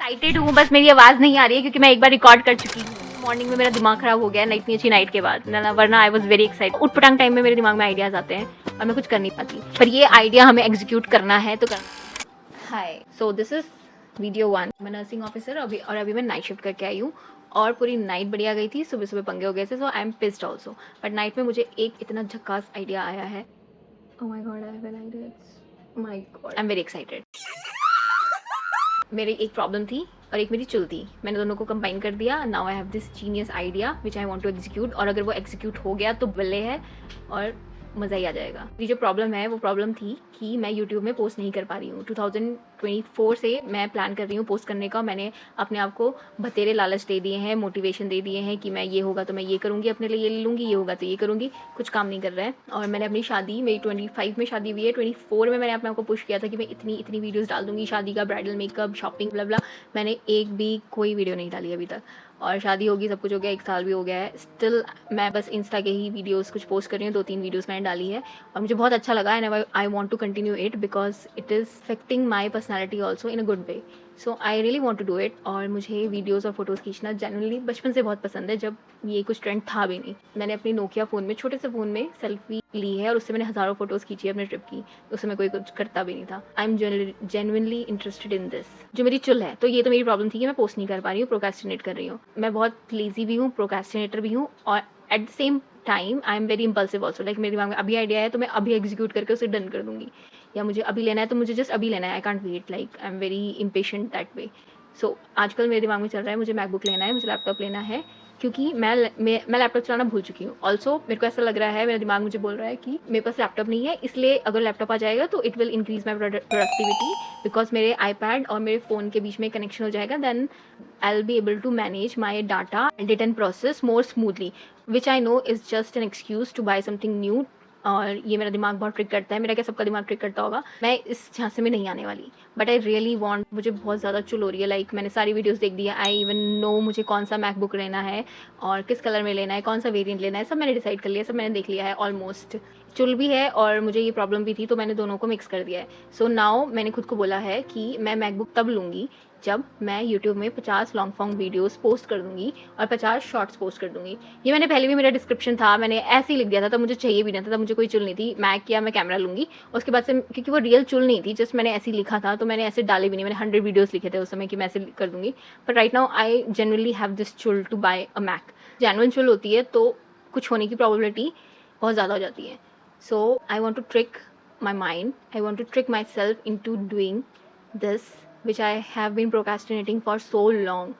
Excited हूँ, बस मेरी आवाज़ नहीं आ रही है क्योंकि मैं एक बार रिकॉर्ड कर चुकी हूँ। मॉर्निंग में मेरा दिमाग खराब हो गया ना इतनी अच्छी नाइट के बाद, ना वरना आई वॉज वेरी एक्साइटेड। उठ पटांग टाइम में मेरे दिमाग में आइडियाज़ आते हैं और मैं कुछ कर नहीं पाती, पर ये आइडिया हमें एग्जीक्यूट करना है तो करना। हाय, सो दिस इज वीडियो 1। मैं नर्सिंग ऑफिसर अभी मैं नाइट शिफ्ट करके आई हूँ और पूरी नाइट बढ़िया गई थी। सुबह सुबह पंगे हो गए थे, so I am pissed also. But night में मुझे एक इतना झक्कास आइडिया आया है। Oh my god, I have an idea. My god, I am very excited. मेरी एक प्रॉब्लम थी और एक मेरी चुल थी, मैंने दोनों को कंबाइन कर दिया। Now I have this genius idea which I want to execute, और अगर वो एग्जीक्यूट हो गया तो बल्ले है और मज़ा ही आ जाएगा। मेरी जो प्रॉब्लम है वो प्रॉब्लम थी कि मैं यूट्यूब में पोस्ट नहीं कर पा रही हूँ। 2024 से मैं प्लान कर रही हूँ पोस्ट करने का। मैंने अपने आप को बतेरे लालच दे दिए हैं, मोटिवेशन दे दिए हैं कि मैं ये होगा तो मैं ये करूँगी, अपने लिए ये ले लूँगी, ये होगा तो ये करूँगी। कुछ काम नहीं कर रहा है। और मैंने अपनी शादी, मेरी 25 में शादी हुई है, 24 में मैंने अपने आप को पुश किया था कि मैं इतनी वीडियोज़ डाल दूँगी, शादी का, ब्राइडल मेकअप, शॉपिंग, ब्ला ब्ला। मैंने एक भी कोई वीडियो नहीं डाली अभी तक। और शादी होगी, सब कुछ हो गया, 1 साल भी हो गया है, स्टिल मैं बस इंस्टा के ही वीडियोस कुछ पोस्ट कर रही हूँ। 2-3 वीडियोस मैंने डाली है और मुझे बहुत अच्छा लगा and I want to continue it because it is affecting my personality also in a good way. So I really want to do it. और मुझे वीडियोज़ और फोटोज़ खींचना जेनुअनली बचपन से बहुत पसंद है, जब ये कुछ ट्रेंड था भी नहीं। मैंने अपनी नोकिया फ़ोन में, छोटे से फ़ोन में सेल्फी ली है और उससे मैंने हज़ारों फोटोज़ खींची है अपने ट्रिप की। उससे मैं कोई कुछ करता भी नहीं था। I am genuinely interested in this. जो मेरी चुल है, तो ये तो मेरी प्रॉब्लम थी कि मैं पोस्ट नहीं कर पा रही हूँ, प्रोक्रेस्टिनेट कर रही हूँ। मैं बहुत लेजी भी हूँ, प्रोक्रेस्टिनेटर भी हूँ, और at the same time I am very impulsive also. Like मेरे दिमाग में अभी आइडिया है तो मैं अभी एग्जीक्यूट करके उसे डन कर दूँगी, या मुझे अभी लेना है तो मुझे जस्ट अभी लेना है। I can't wait, like I am very impatient that way. So आजकल मेरे दिमाग में चल रहा है मुझे मैकबुक लेना है, मुझे लैपटॉप लेना है, क्योंकि मैं लैपटॉप चलाना भूल चुकी हूँ। ऑल्सो मेरे को ऐसा लग रहा है, मेरा दिमाग मुझे बोल रहा है कि मेरे पास लैपटॉप नहीं है, इसलिए अगर लैपटॉप आ जाएगा तो it will increase my productivity, because मेरे आईपैड और मेरे फ़ोन के बीच में कनेक्शन हो जाएगा। Then I will be able to manage my data and process more smoothly, which I know is just an excuse to buy something new. और ये मेरा दिमाग बहुत ट्रिक करता है, मेरा क्या सबका दिमाग ट्रिक करता होगा। मैं इस झांसे में नहीं आने वाली, बट आई रियली वॉन्ट। मुझे बहुत ज़्यादा चुल हो रही है। लाइक मैंने सारी वीडियोस देख दी है, आई इवन नो मुझे कौन सा मैकबुक लेना है और किस कलर में लेना है, कौन सा वेरिएंट लेना है, सब मैंने डिसाइड कर लिया, सब मैंने देख लिया है ऑलमोस्ट। चुल भी है और मुझे ये प्रॉब्लम भी थी, तो मैंने दोनों को मिक्स कर दिया है। सो नाउ मैंने खुद को बोला है कि मैं मैकबुक तब लूँगी जब मैं यूट्यूब में 50 लॉन्ग फॉर्म वीडियोस पोस्ट कर दूंगी और 50 शॉर्ट्स पोस्ट कर दूंगी। ये मैंने पहले भी, मेरा डिस्क्रिप्शन था, मैंने ऐसे ही लिख दिया था, तब मुझे चाहिए भी नहीं था, तब मुझे कोई चुल नहीं थी। मैं कैमरा लूँगी। उसके बाद से, क्योंकि वो रियल चुल नहीं थी, जस्ट मैंने ऐसे ही लिखा था, तो मैंने ऐसे डाले भी नहीं। मैंने 100 वीडियोज़ लिखे थे उस समय कि मैं ऐसे कर दूँगी। But right now I generally have this चुल to buy a Mac. Genuine चुल होती है तो कुछ होने की प्रोबेबिलिटी बहुत ज़्यादा हो जाती है। So I want to trick my mind, I want to trick myself into doing this which I have been procrastinating for so long.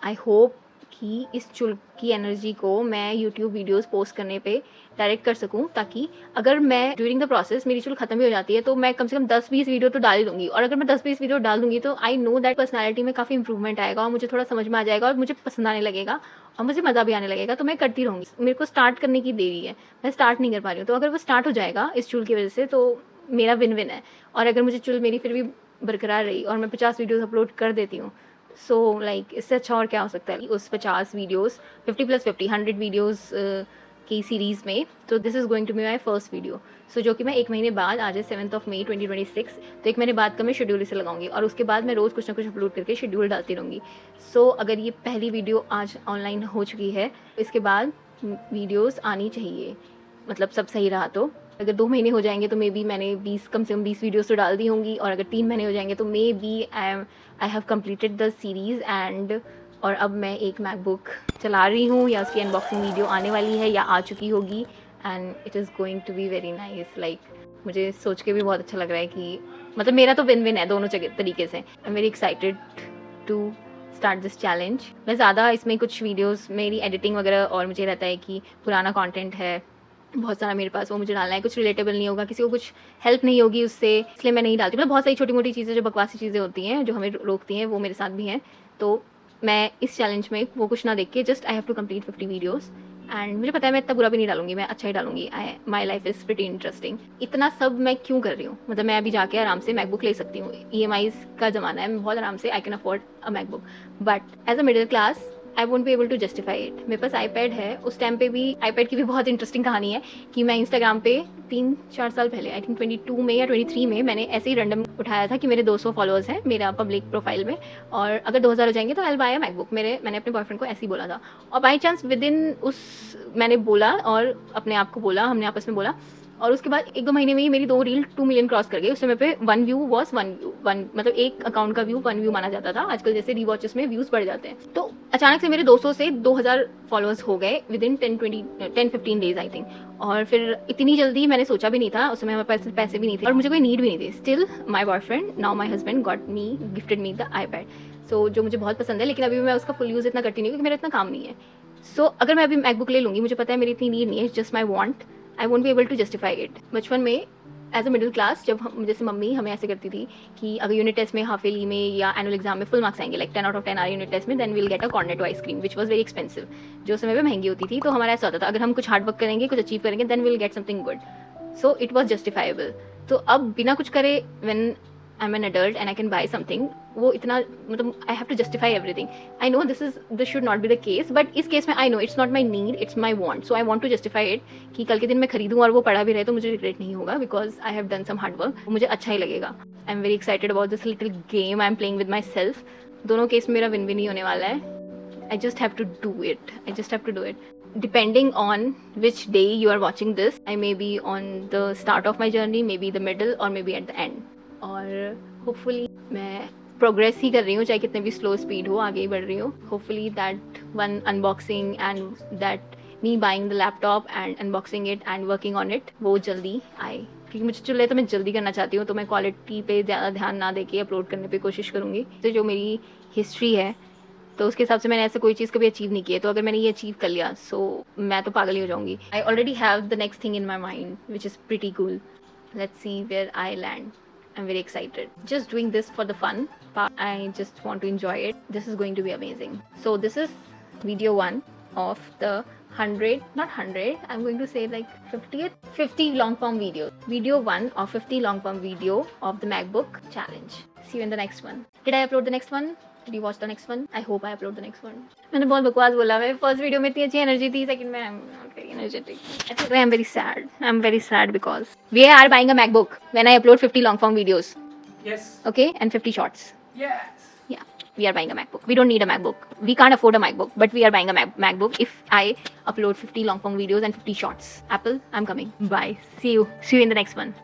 I hope कि इस चुल की एनर्जी को मैं यूट्यूब वीडियोस पोस्ट करने पे direct कर सकूं, ताकि अगर मैं ड्यूरिंग द प्रोसेस मेरी चुल खत्म भी हो जाती है तो मैं कम से कम 10-20 वीडियो तो डाल ही दूंगी। और अगर मैं 10-20 वीडियो डाल दूंगी तो आई नो दैट पर्सनैलिटी में काफ़ी इंप्रूवमेंट आएगा और मुझे थोड़ा समझ में आ जाएगा और मुझे पसंद आने लगेगा और मुझे मज़ा भी आने लगेगा। तो मैं करती रहूँगी। मेरे को स्टार्ट करने की देरी है, मैं स्टार्ट नहीं कर पा रही हूँ। तो अगर वो स्टार्ट हो जाएगा इस चुल की वजह से तो मेरा विन विन है। और अगर मुझे चुल मेरी फिर भी बरकरार रही और मैं 50 वीडियोस अपलोड कर देती हूँ, सो लाइक इससे अच्छा और क्या हो सकता है उस 50 वीडियोस, 50+50 100 वीडियोस की सीरीज़ में। तो this is going to be my first video. So जो कि मैं 1 महीने बाद, आज है 7 मई 2026, तो 1 महीने बाद का मैं शेड्यूल इसे लगाऊंगी और उसके बाद मैं रोज़ कुछ ना कुछ अपलोड करके शेड्यूल डालती रहूँगी। सो अगर ये पहली वीडियो आज ऑनलाइन हो चुकी है, इसके बाद वीडियोज़ आनी चाहिए, मतलब सब सही रहा तो। अगर 2 महीने हो जाएंगे तो मे बी मैंने 20, कम से कम 20 वीडियोस तो डाल दी होंगी, और अगर 3 महीने हो जाएंगे तो maybe I have completed the series end. और अब मैं एक मैकबुक चला रही हूँ, या उसकी अनबॉक्सिंग वीडियो आने वाली है या आ चुकी होगी, and it is going to be very nice. Like मुझे सोच के भी बहुत अच्छा लग रहा है कि मतलब मेरा तो विन विन है दोनों तरीके से। I am very excited to start this challenge. मैं ज़्यादा इसमें कुछ वीडियोस, मेरी एडिटिंग वगैरह, और मुझे रहता है कि पुराना कंटेंट है बहुत सारा मेरे पास, वो मुझे डालना है, कुछ रिलेटेबल नहीं होगा, किसी को कुछ हेल्प नहीं होगी उससे, इसलिए मैं नहीं डालती। मतलब बहुत सारी छोटी मोटी चीज़ें जो बकवासी चीज़ें होती हैं जो हमें रोकती हैं, वो मेरे साथ भी हैं। तो मैं इस चैलेंज में वो कुछ ना देख के just I have to complete 50 videos, and मुझे पता है मैं इतना बुरा भी नहीं डालूंगी, मैं अच्छा ही डालूंगी। My life is pretty interesting. इतना सब मैं क्यों कर रही हूँ, मतलब मैं अभी जाके आराम से मैकबुक ले सकती हूँ, EMIs का ज़माना है, मैं बहुत आराम से I can afford a MacBook. But as a middle class I won't be able to justify it. मेरे पास आईपैड है, उस टाइम पे भी आईपैड की भी बहुत इंटरेस्टिंग कहानी है कि मैं इंस्टाग्राम पे 3-4 साल पहले, आई थिंक 22 में या 23 में, मैंने ऐसे ही रैंडम उठाया था कि मेरे 200 फॉलोअर्स हैं मेरा पब्लिक प्रोफाइल में, और अगर 2000 हो जाएंगे तो आई बाय अ मैकबुक। मैंने अपने बॉयफ्रेंड को ऐसे ही बोला था, और बाई चांस विद इन उस मैंने बोला और अपने आप को बोला, हमने आपस में बोला, और उसके बाद 1-2 महीने में ही मेरी 2 रील 2 मिलियन क्रॉस कर गई। उस समय पे 1 व्यू वॉज 1 व्यू, मतलब एक अकाउंट का व्यू 1 व्यू माना जाता था। आजकल जैसे रीवॉचेस में व्यूज बढ़ जाते हैं, तो अचानक से मेरे 200 से 2000 फॉलोअर्स हो गए with in 10-15 days I think. और फिर इतनी जल्दी मैंने सोचा भी नहीं था, उस समय मेरे पास पैसे भी नहीं थे और मुझे कोई नीड भी नहीं थी। Still my boyfriend, now my husband, gifted me the iPad, so जो मुझे बहुत पसंद है, लेकिन अभी मैं उसका फुल यूज़ इतना करती नहीं क्योंकि मेरा इतना काम नहीं है। सो अगर मैं अभी मैकबुक ले लूँगी, मुझे पता है मेरी इतनी नीड नहीं है, just my want, I won't be able to justify it. बचपन में एज अ मिडिल क्लास, जब हम, जैसे मम्मी हमें ऐसे करती थी कि अगर यूनिट टेस्ट में, हाफ ईयरली में या एनुअल एग्जाम में फुल मार्क्स आएंगे, लाइक 10 आउट ऑफ 10 आ यूनिट टेस्ट में, then will get a cornetto ice cream which was very expensive, जो समय पे महंगी होती थी। तो हमारा ऐसा होता था, अगर हम कुछ हार्ड वर्क करेंगे, कुछ अचीव करेंगे, then will get something good, so it was justifiable. तो अब बिना कुछ करे, when I am an adult and I can buy something, वो इतना, मतलब I have to justify everything. I know this should not be the case, but इस case में I know it's not my need, it's my want, so I want to justify it कि कल के दिन मैं खरीदूँ और वो पड़ा भी रहे तो मुझे रिग्रेट नहीं होगा, because I have done some hard work, मुझे अच्छा ही लगेगा। I am very excited about this little game I am playing with myself. दोनों केस में मेरा विन विन ही होने वाला है। I just have to do it. I just have to do it. Depending on which day you are watching this, I may be on the start of my journey, maybe the middle, or maybe at the end. और hopefully मैं progress ही कर रही हूँ, चाहे कितने भी slow speed हो, आगे ही बढ़ रही हूँ। Hopefully that one unboxing and that me buying the laptop and unboxing it and working on it, वो जल्दी आए, क्योंकि मुझे चल रहा है तो मैं जल्दी करना चाहती हूँ। तो मैं क्वालिटी पे ज़्यादा ध्यान ना देके अपलोड करने पे कोशिश करूँगी। तो जो मेरी हिस्ट्री है, तो उसके हिसाब से मैंने ऐसे कोई चीज़ कभी अचीव नहीं की है, तो अगर मैंने ये अचीव कर लिया, सो मैं तो पागल ही हो जाऊँगी। I already have the next thing in my mind which is pretty cool. Let's see where I land. I'm very excited. Just doing this for the fun part. I just want to enjoy it. This is going to be amazing. So this is video 1 of the 100, I'm going to say like 50 long form video. Video 1 of 50 long form video of the MacBook challenge. See you in the next one. Did I upload the next one? Did you watch the next one? I hope I upload the next one. मैंने बहुत बकवास बोला। मैं first video में इतनी अच्छी energy थी, second में I'm not very energetic. I think I am very sad. I'm very sad because we are buying a MacBook when I upload 50 long form videos. Yes. Okay, and 50 shorts. Yes. Yeah, we are buying a MacBook. We don't need a MacBook. We can't afford a MacBook, but we are buying a MacBook if I upload 50 long form videos and 50 shorts. Apple, I'm coming. Bye. See you in the next one.